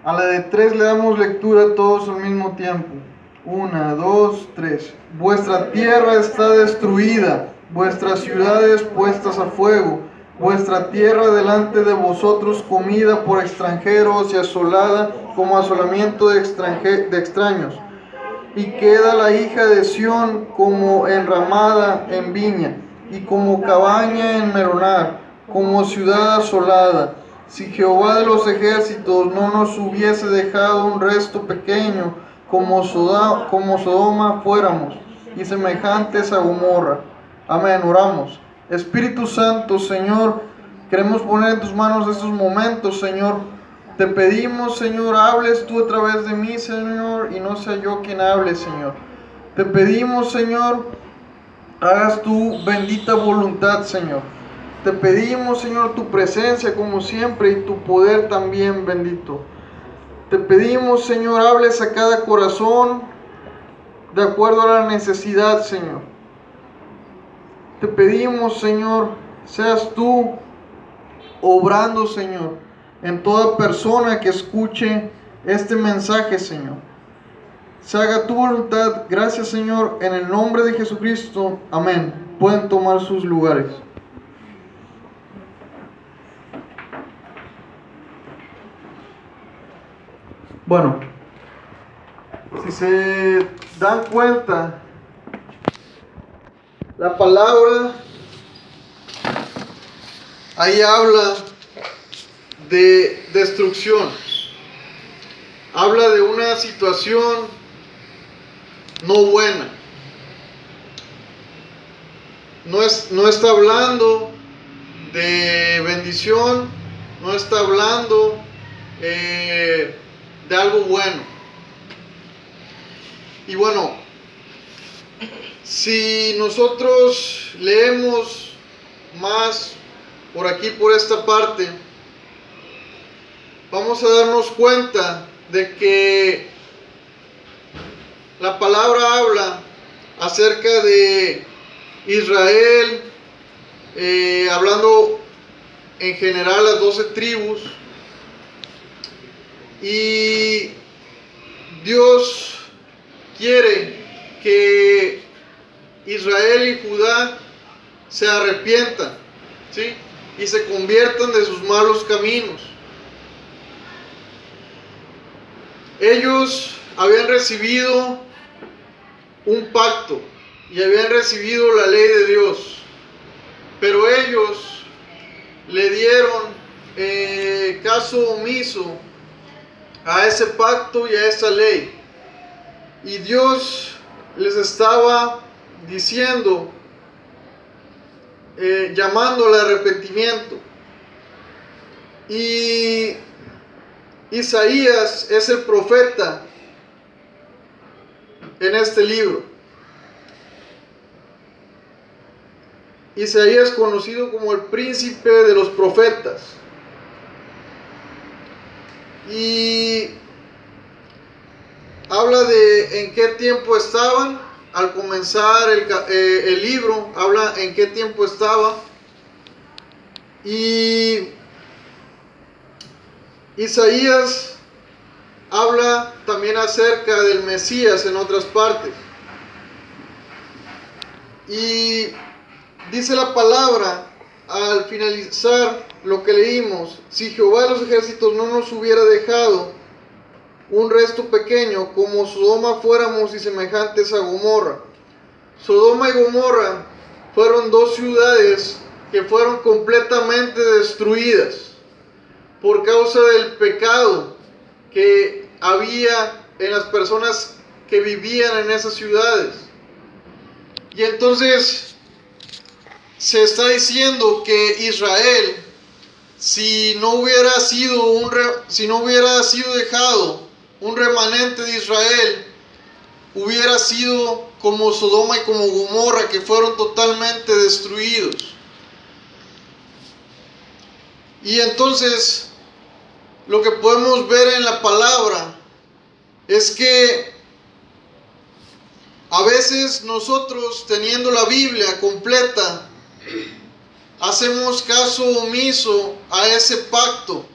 A la de 3 le damos lectura todos al mismo tiempo. 1, 2, 3. Vuestra tierra está destruida, vuestras ciudades puestas a fuego, vuestra tierra delante de vosotros comida por extranjeros y asolada como asolamiento de extraños. Y queda la hija de Sión como enramada en viña, y como cabaña en melonar, como ciudad asolada. Si Jehová de los ejércitos no nos hubiese dejado un resto pequeño, como Sodoma fuéramos, y semejantes a Gomorra. Amén, oramos. Espíritu Santo, Señor, queremos poner en tus manos estos momentos, Señor. Te pedimos, Señor, hables tú a través de mí, Señor, y no sea yo quien hable, Señor. Te pedimos, Señor, hagas tu bendita voluntad, Señor. Te pedimos, Señor, tu presencia como siempre y tu poder también, bendito. Te pedimos, Señor, hables a cada corazón de acuerdo a la necesidad, Señor. Te pedimos, Señor, seas tú obrando, Señor, en toda persona que escuche este mensaje, Señor. Se haga tu voluntad. Gracias, Señor, en el nombre de Jesucristo. Amén. Pueden tomar sus lugares. Bueno, si se dan cuenta, la palabra ahí habla de destrucción. Habla de una situación no buena. No está hablando de bendición, no está hablando de algo bueno. Y bueno, si nosotros leemos más por aquí, por esta parte, vamos a darnos cuenta de que la palabra habla acerca de Israel, hablando en general las 12 tribus, y Dios quiere que Israel y Judá se arrepientan, ¿sí? Y se conviertan de sus malos caminos. Ellos habían recibido un pacto y habían recibido la ley de Dios, pero ellos le dieron caso omiso a ese pacto y a esa ley, y Dios les estaba diciendo, llamando al arrepentimiento. Y Isaías es el profeta en este libro. Isaías, conocido como el príncipe de los profetas. Y habla de en qué tiempo estaban. Al comenzar el libro, habla en qué tiempo estaba. Y Isaías habla también acerca del Mesías en otras partes. Y dice la palabra al finalizar lo que leímos: si Jehová de los ejércitos no nos hubiera dejado un resto pequeño, como Sodoma fuéramos y semejantes a Gomorra. Sodoma y Gomorra fueron dos ciudades que fueron completamente destruidas por causa del pecado que había en las personas que vivían en esas ciudades. Y entonces se está diciendo que Israel, si no hubiera sido dejado un remanente de Israel, hubiera sido como Sodoma y como Gomorra, que fueron totalmente destruidos. Y entonces lo que podemos ver en la palabra es que a veces nosotros, teniendo la Biblia completa, hacemos caso omiso a ese pacto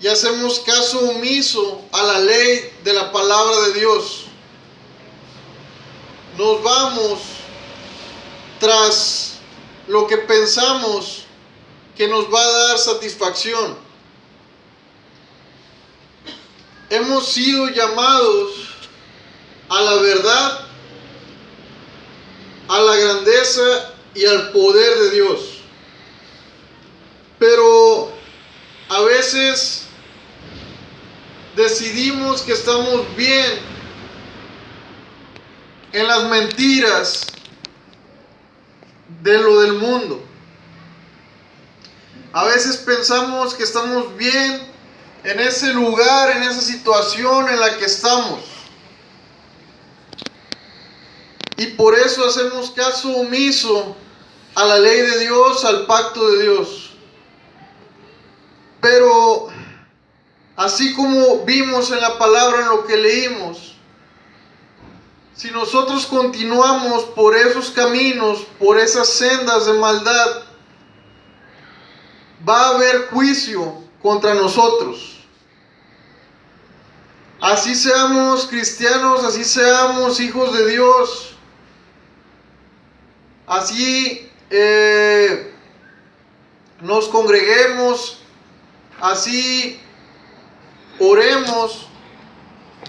y hacemos caso omiso a la ley de la palabra de Dios. Nos vamos tras lo que pensamos que nos va a dar satisfacción. Hemos sido llamados a la verdad, a la grandeza y al poder de Dios. Pero a veces decidimos que estamos bien en las mentiras de lo del mundo. A veces pensamos que estamos bien en ese lugar, en esa situación en la que estamos. Y por eso hacemos caso omiso a la ley de Dios, al pacto de Dios. Pero así como vimos en la palabra, en lo que leímos, si nosotros continuamos por esos caminos, por esas sendas de maldad, va a haber juicio contra nosotros. Así seamos cristianos, así seamos hijos de Dios, así nos congreguemos, así oremos,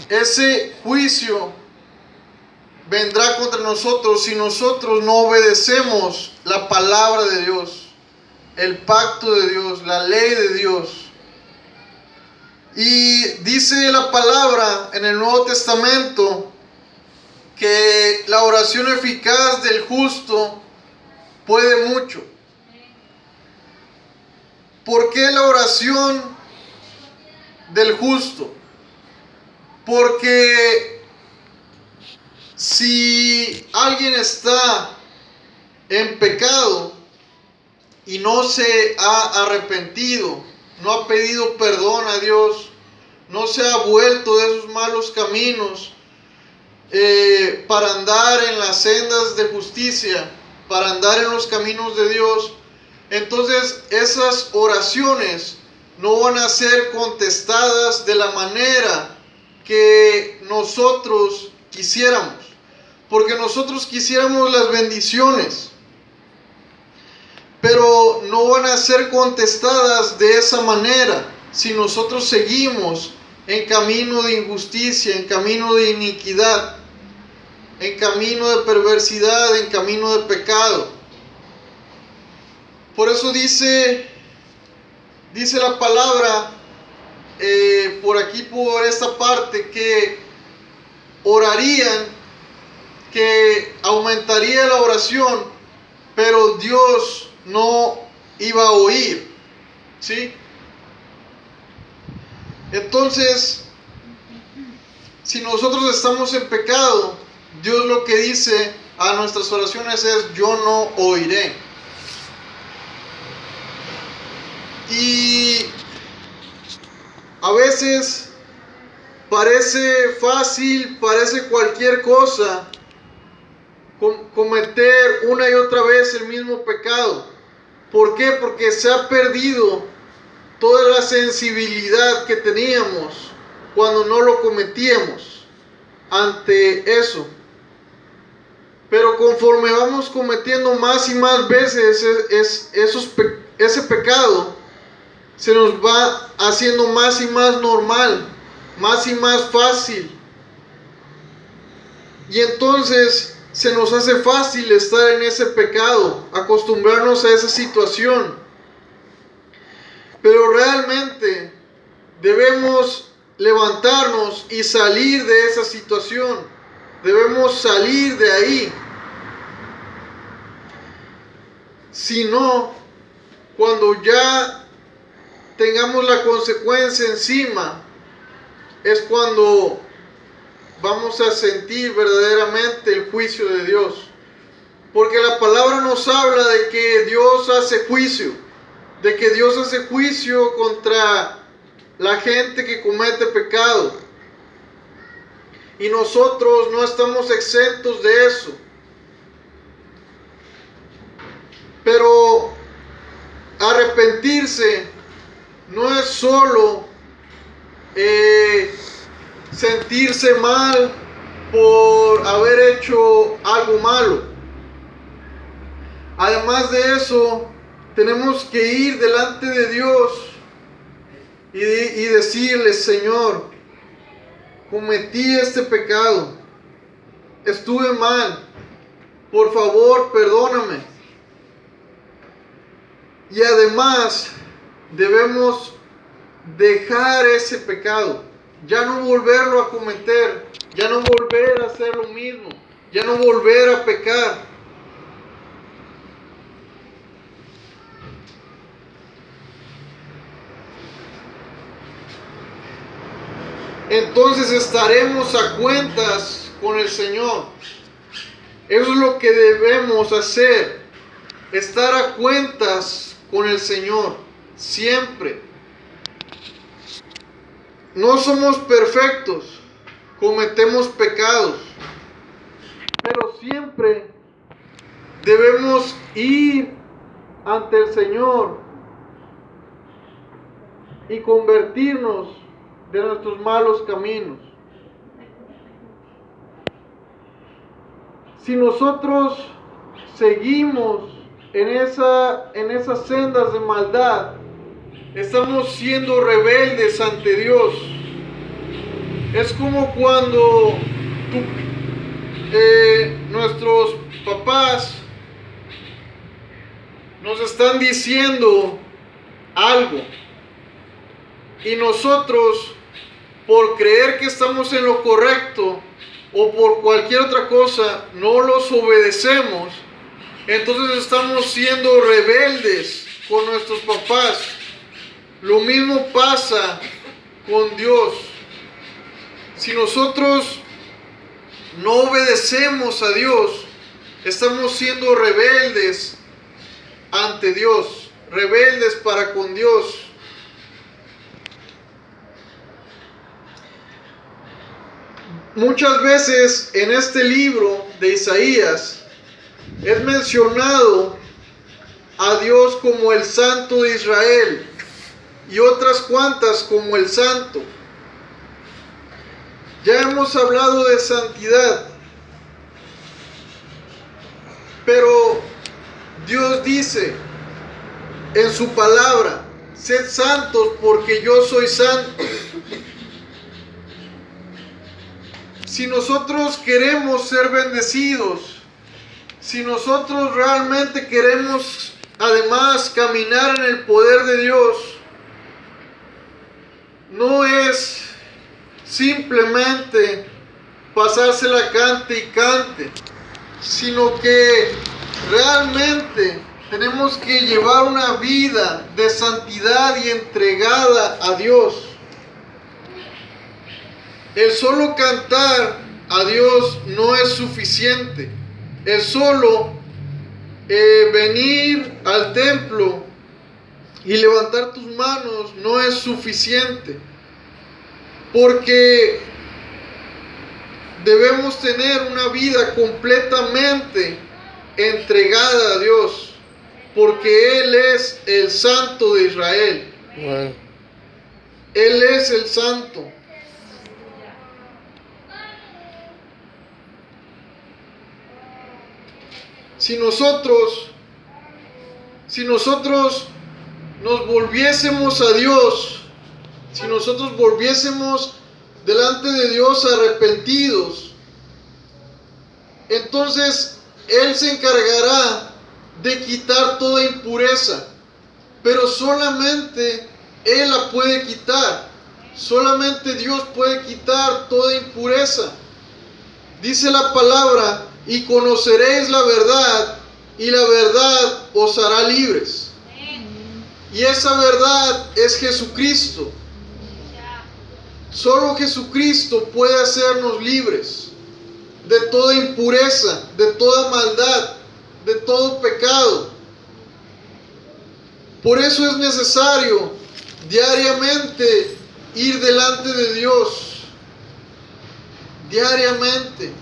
ese juicio vendrá contra nosotros si nosotros no obedecemos la palabra de Dios, el pacto de Dios, la ley de Dios. Y dice la palabra en el Nuevo Testamento que la oración eficaz del justo puede mucho. ¿Por qué la oración del justo? Porque si alguien está en pecado y no se ha arrepentido, no ha pedido perdón a Dios, no se ha vuelto de esos malos caminos para andar en las sendas de justicia, para andar en los caminos de Dios, entonces esas oraciones no van a ser contestadas de la manera que nosotros quisiéramos, porque nosotros quisiéramos las bendiciones, pero no van a ser contestadas de esa manera si nosotros seguimos en camino de injusticia, en camino de iniquidad, en camino de perversidad, en camino de pecado. Por eso dice la palabra por aquí, por esta parte, que orarían, que aumentaría la oración, pero Dios no iba a oír, ¿sí? Entonces, si nosotros estamos en pecado, Dios lo que dice a nuestras oraciones es: yo no oiré. Y a veces parece fácil, parece cualquier cosa cometer una y otra vez el mismo pecado. ¿Por qué? Porque se ha perdido toda la sensibilidad que teníamos cuando no lo cometíamos ante eso. Pero conforme vamos cometiendo más y más veces ese pecado, se nos va haciendo más y más normal, más y más fácil. Y entonces se nos hace fácil estar en ese pecado, acostumbrarnos a esa situación. Pero realmente debemos levantarnos y salir de esa situación. Debemos salir de ahí. Si no, cuando ya tengamos la consecuencia encima, es cuando vamos a sentir verdaderamente el juicio de Dios. Porque la palabra nos habla de que Dios hace juicio, de que Dios hace juicio contra la gente que comete pecado. Y nosotros no estamos exentos de eso. Pero arrepentirse no es solo sentirse mal por haber hecho algo malo. Además de eso, tenemos que ir delante de Dios y decirle: Señor, cometí este pecado, estuve mal, por favor perdóname. Y además debemos dejar ese pecado, ya no volverlo a cometer, ya no volver a hacer lo mismo, ya no volver a pecar. Entonces estaremos a cuentas con el Señor. Eso es lo que debemos hacer, estar a cuentas con el Señor, siempre. No somos perfectos, cometemos pecados, pero siempre debemos ir ante el Señor y convertirnos de nuestros malos caminos. Si nosotros seguimos en esas sendas de maldad, estamos siendo rebeldes ante Dios. Es como cuando nuestros papás nos están diciendo algo y nosotros, por creer que estamos en lo correcto o por cualquier otra cosa, no los obedecemos. Entonces estamos siendo rebeldes con nuestros papás. Lo mismo pasa con Dios. Si nosotros no obedecemos a Dios, estamos siendo rebeldes ante Dios, rebeldes para con Dios. Muchas veces en este libro de Isaías es mencionado a Dios como el Santo de Israel y otras cuantas como el Santo. Ya hemos hablado de santidad, pero Dios dice en su palabra: sed santos porque yo soy santo. Si nosotros queremos ser bendecidos, si nosotros realmente queremos además caminar en el poder de Dios, no es simplemente pasársela cante y cante, sino que realmente tenemos que llevar una vida de santidad y entregada a Dios. El solo cantar a Dios no es suficiente. El solo venir al templo y levantar tus manos no es suficiente. Porque debemos tener una vida completamente entregada a Dios. Porque Él es el Santo de Israel. Bueno. Él es el Santo. Si nosotros nos volviésemos a Dios, si nosotros volviésemos delante de Dios arrepentidos, entonces Él se encargará de quitar toda impureza, pero solamente Él la puede quitar. Solamente Dios puede quitar toda impureza. Dice la palabra: y conoceréis la verdad, y la verdad os hará libres. Y esa verdad es Jesucristo. Solo Jesucristo puede hacernos libres de toda impureza, de toda maldad, de todo pecado. Por eso es necesario diariamente ir delante de Dios. Diariamente.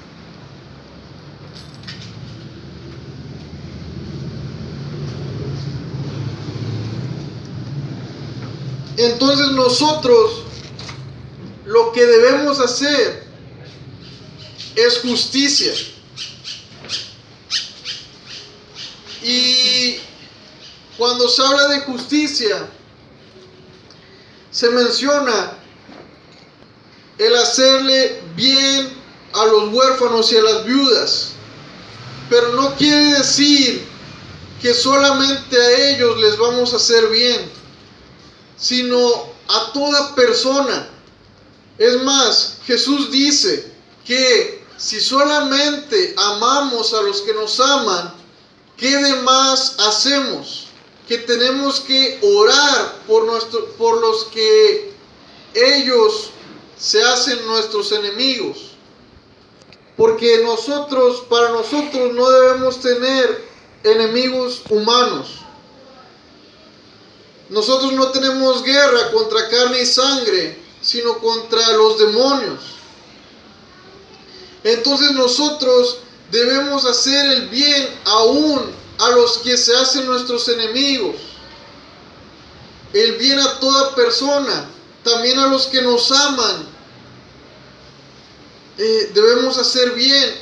Entonces nosotros lo que debemos hacer es justicia. Y cuando se habla de justicia, se menciona el hacerle bien a los huérfanos y a las viudas. Pero no quiere decir que solamente a ellos les vamos a hacer bien, sino a toda persona. Es más, Jesús dice que si solamente amamos a los que nos aman, ¿qué demás hacemos? Que tenemos que orar por los que ellos se hacen nuestros enemigos. Porque para nosotros no debemos tener enemigos humanos. Nosotros no tenemos guerra contra carne y sangre, sino contra los demonios. Entonces nosotros debemos hacer el bien aún a los que se hacen nuestros enemigos. El bien a toda persona, también a los que nos aman. Debemos hacer bien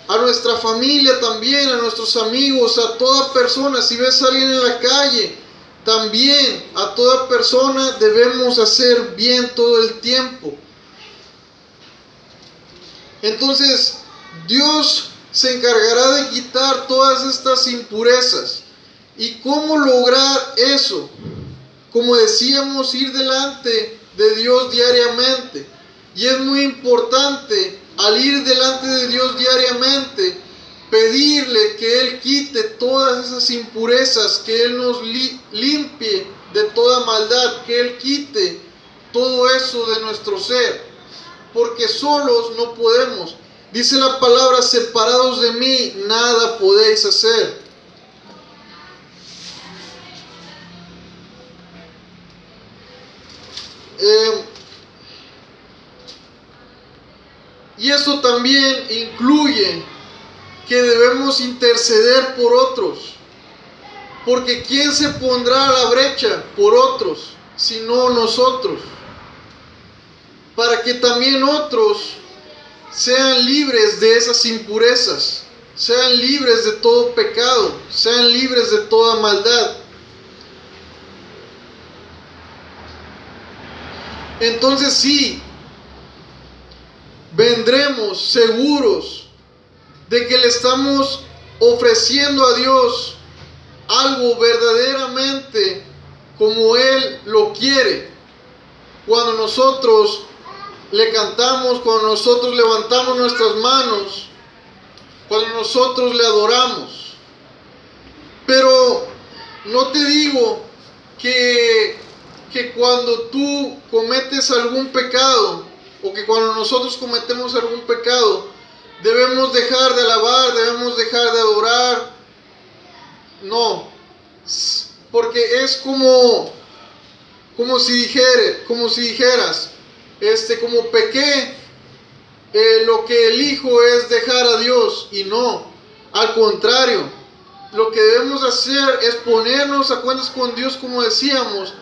a nuestra familia también, a nuestros amigos, a toda persona. Si ves a alguien en la calle, también a toda persona debemos hacer bien todo el tiempo. Entonces, Dios se encargará de quitar todas estas impurezas. ¿Y cómo lograr eso? Como decíamos, ir delante de Dios diariamente. Y es muy importante, al ir delante de Dios diariamente, pedirle que Él quite todas esas impurezas, que Él nos limpie de toda maldad, que Él quite todo eso de nuestro ser. Porque solos no podemos. Dice la palabra, separados de mí, nada podéis hacer. Y eso también incluye que debemos interceder por otros. Porque ¿quién se pondrá a la brecha por otros, sino nosotros? Para que también otros sean libres de esas impurezas, sean libres de todo pecado, sean libres de toda maldad. Entonces sí, vendremos seguros de que le estamos ofreciendo a Dios algo verdaderamente como Él lo quiere. Cuando nosotros le cantamos, cuando nosotros levantamos nuestras manos, cuando nosotros le adoramos. Pero no te digo que cuando tú cometes algún pecado, o que cuando nosotros cometemos algún pecado, debemos dejar de alabar, debemos dejar de adorar. No, porque es como si dijeras, como pequé, lo que elijo es dejar a Dios. Y no, al contrario, lo que debemos hacer es ponernos a cuentas con Dios, como decíamos,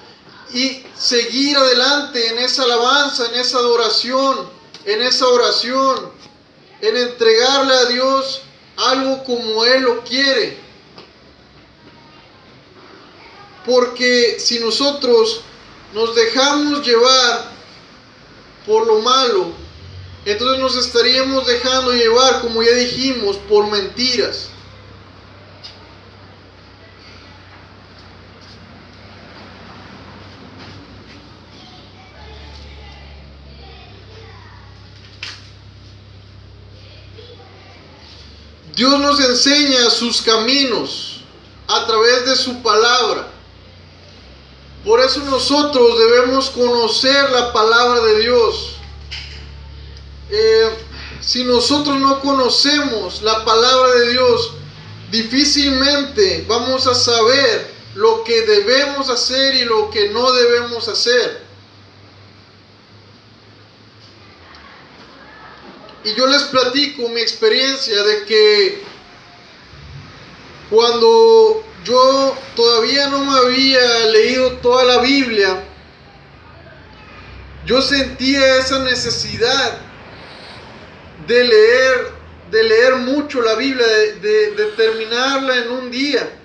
y seguir adelante en esa alabanza, en esa adoración, en esa oración, en entregarle a Dios algo como Él lo quiere. Porque si nosotros nos dejamos llevar por lo malo, entonces nos estaríamos dejando llevar, como ya dijimos, por mentiras. Dios nos enseña sus caminos a través de su palabra. Por eso nosotros debemos conocer la palabra de Dios. Si nosotros no conocemos la palabra de Dios, difícilmente vamos a saber lo que debemos hacer y lo que no debemos hacer. Y yo les platico mi experiencia de que cuando yo todavía no me había leído toda la Biblia, yo sentía esa necesidad de leer mucho la Biblia, de terminarla en un día.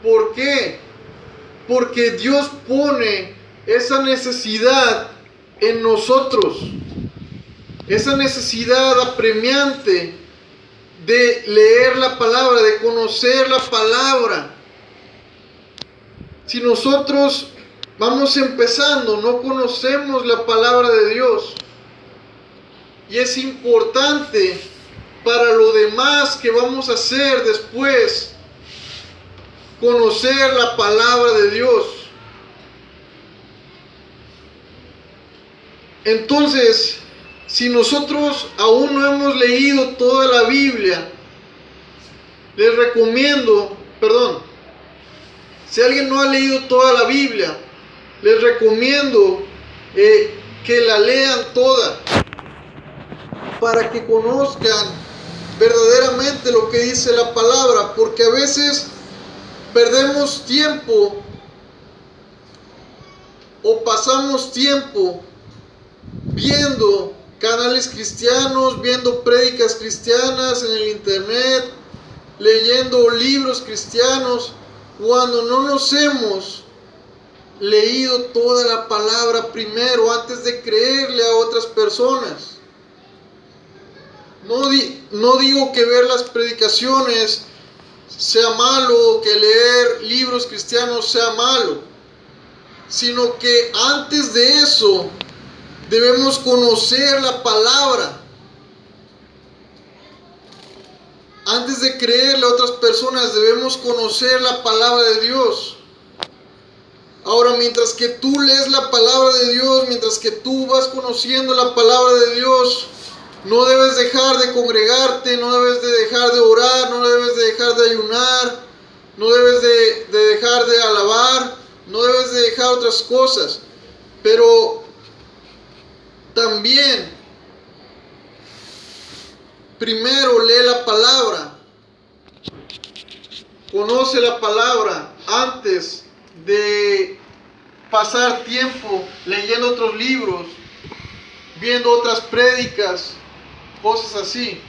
¿Por qué? Porque Dios pone esa necesidad en nosotros, esa necesidad apremiante de leer la palabra, de conocer la palabra. Si nosotros vamos empezando, no conocemos la palabra de Dios, y es importante para lo demás que vamos a hacer después, conocer la palabra de Dios. Entonces, si nosotros aún no hemos leído toda la Biblia, les recomiendo, si alguien no ha leído toda la Biblia, les recomiendo que la lean toda, para que conozcan verdaderamente lo que dice la palabra, porque a veces perdemos tiempo o pasamos tiempo viendo canales cristianos, viendo prédicas cristianas en el internet, leyendo libros cristianos, cuando no nos hemos leído toda la palabra primero antes de creerle a otras personas. No digo que ver las predicaciones sea malo, que leer libros cristianos sea malo, sino que antes de eso debemos conocer la palabra. Antes de creerle a otras personas debemos conocer la palabra de Dios. Ahora, mientras que tú lees la palabra de Dios, mientras que tú vas conociendo la palabra de Dios, no debes dejar de congregarte, no debes de dejar de orar, no debes de dejar de ayunar, no debes de dejar de alabar, no debes de dejar otras cosas. Pero también, primero lee la palabra, conoce la palabra antes de pasar tiempo leyendo otros libros, viendo otras prédicas, cosas así.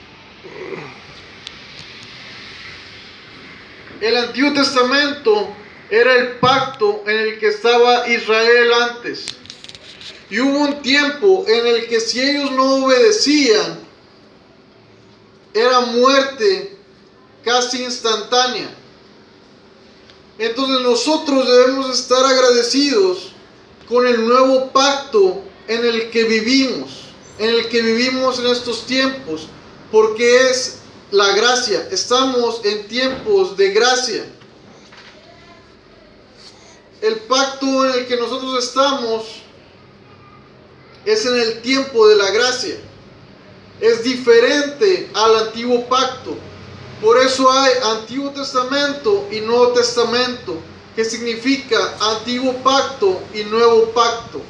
El Antiguo Testamento era el pacto en el que estaba Israel antes. Y hubo un tiempo en el que si ellos no obedecían, era muerte casi instantánea. Entonces nosotros debemos estar agradecidos con el nuevo pacto en el que vivimos en estos tiempos, porque es la gracia. Estamos en tiempos de gracia. El pacto en el que nosotros estamos es en el tiempo de la gracia. Es diferente al antiguo pacto. Por eso hay Antiguo Testamento y Nuevo Testamento, que significa Antiguo Pacto y Nuevo Pacto.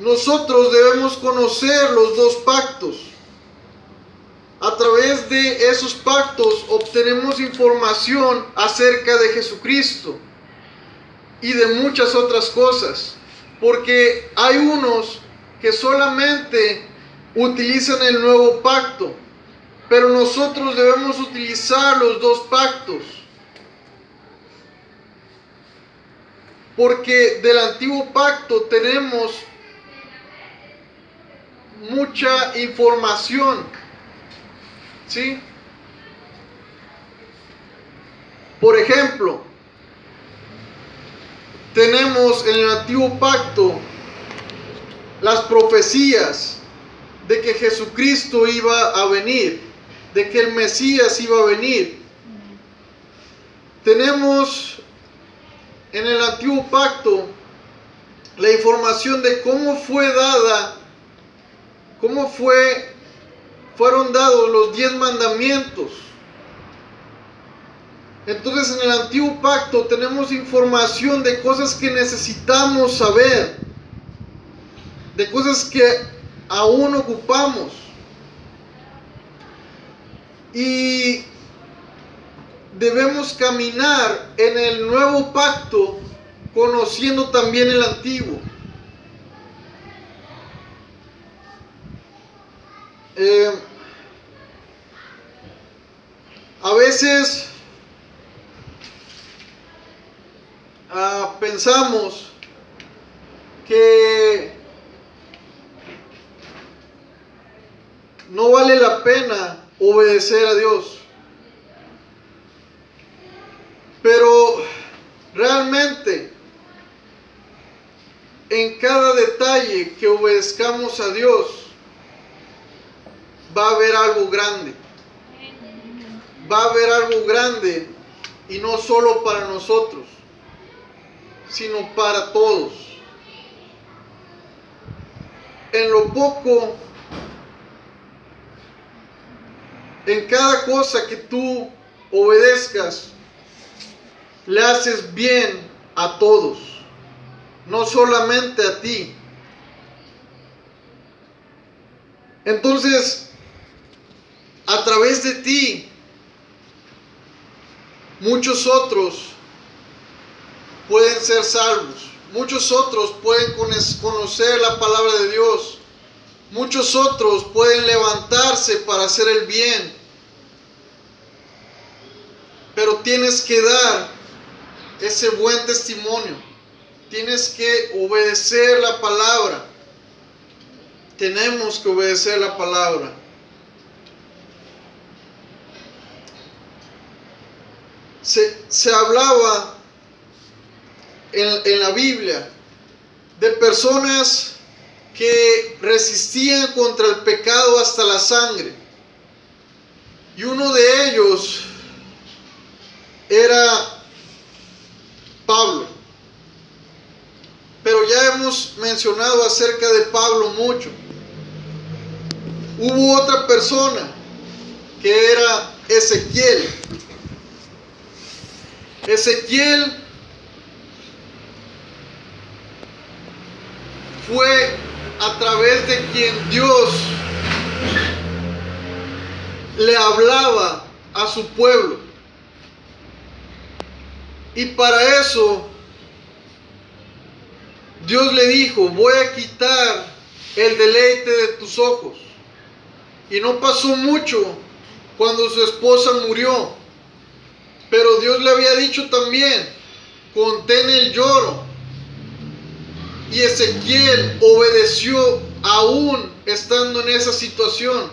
Nosotros debemos conocer los dos pactos. A través de esos pactos obtenemos información acerca de Jesucristo y de muchas otras cosas, porque hay unos que solamente utilizan el nuevo pacto, pero nosotros debemos utilizar los dos pactos, porque del antiguo pacto tenemos mucha información, ¿sí? Por ejemplo, tenemos en el antiguo pacto las profecías de que Jesucristo iba a venir, de que el Mesías iba a venir. Tenemos en el antiguo pacto la información de cómo fueron dados los 10 mandamientos. Entonces en el antiguo pacto tenemos información de cosas que necesitamos saber, de cosas que aún ocupamos. Y debemos caminar en el nuevo pacto, conociendo también el antiguo. A veces pensamos que no vale la pena obedecer a Dios, pero realmente en cada detalle que obedezcamos a Dios va a haber algo grande. Va a haber algo grande, y no solo para nosotros, sino para todos. En lo poco, en cada cosa que tú obedezcas, le haces bien a todos, no solamente a ti. Entonces, a través de ti, muchos otros pueden ser salvos. Muchos otros pueden conocer la palabra de Dios. Muchos otros pueden levantarse para hacer el bien. Pero tienes que dar ese buen testimonio. Tienes que obedecer la palabra. Tenemos que obedecer la palabra. Se hablaba en la Biblia de personas que resistían contra el pecado hasta la sangre. Y uno de ellos era Pablo. Pero ya hemos mencionado acerca de Pablo mucho. Hubo otra persona que era Ezequiel. Ezequiel fue a través de quien Dios le hablaba a su pueblo. Y para eso Dios le dijo: voy a quitar el deleite de tus ojos. Y no pasó mucho cuando su esposa murió. Pero Dios le había dicho también: contén el lloro. Y Ezequiel obedeció aún estando en esa situación.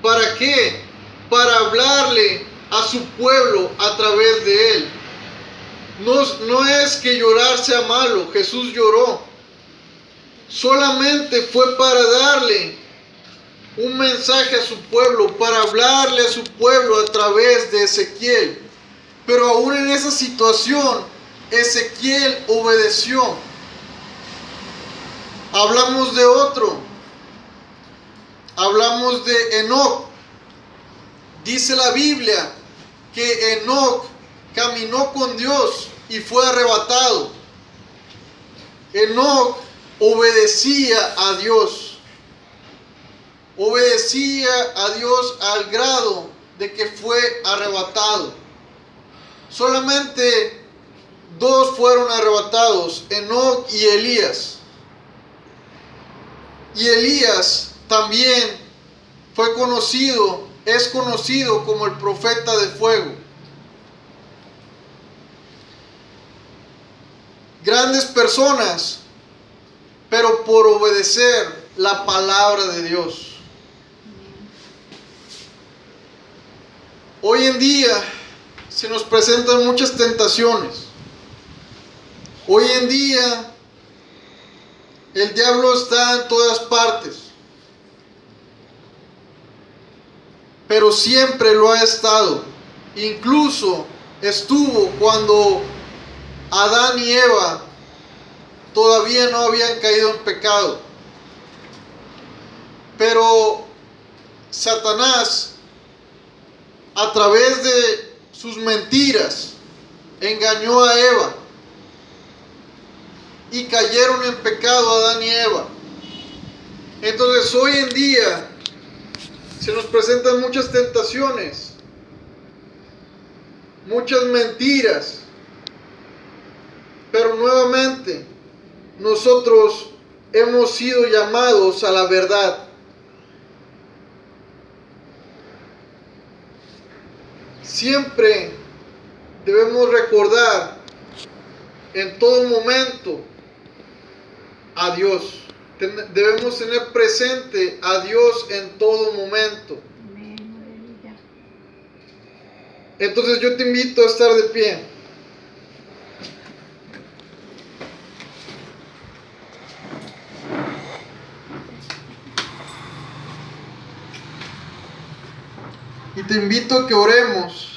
¿Para qué? Para hablarle a su pueblo a través de él. No es que llorar sea malo. Jesús lloró. Solamente fue para darle un mensaje a su pueblo, para hablarle a su pueblo a través de Ezequiel. Pero aún en esa situación, Ezequiel obedeció. Hablamos de otro. Hablamos de Enoc. Dice la Biblia que Enoc caminó con Dios y fue arrebatado. Enoc obedecía a Dios. Obedecía a Dios al grado de que fue arrebatado. Solamente dos fueron arrebatados: Enoc y Elías. Y Elías también es conocido como el profeta de fuego. Grandes personas, pero por obedecer la palabra de Dios. Hoy en día se nos presentan muchas tentaciones. Hoy en día el diablo está en todas partes, pero siempre lo ha estado. Incluso estuvo cuando Adán y Eva todavía no habían caído en pecado. Pero Satanás, a través de sus mentiras, engañó a Eva. Y cayeron en pecado Adán y Eva. Entonces hoy en día se nos presentan muchas tentaciones. muchas mentiras. Pero nuevamente, nosotros hemos sido llamados a la verdad. Siempre debemos recordar en todo momento a Dios. Debemos tener presente a Dios en todo momento. Entonces yo te invito a estar de pie. Y te invito a que oremos.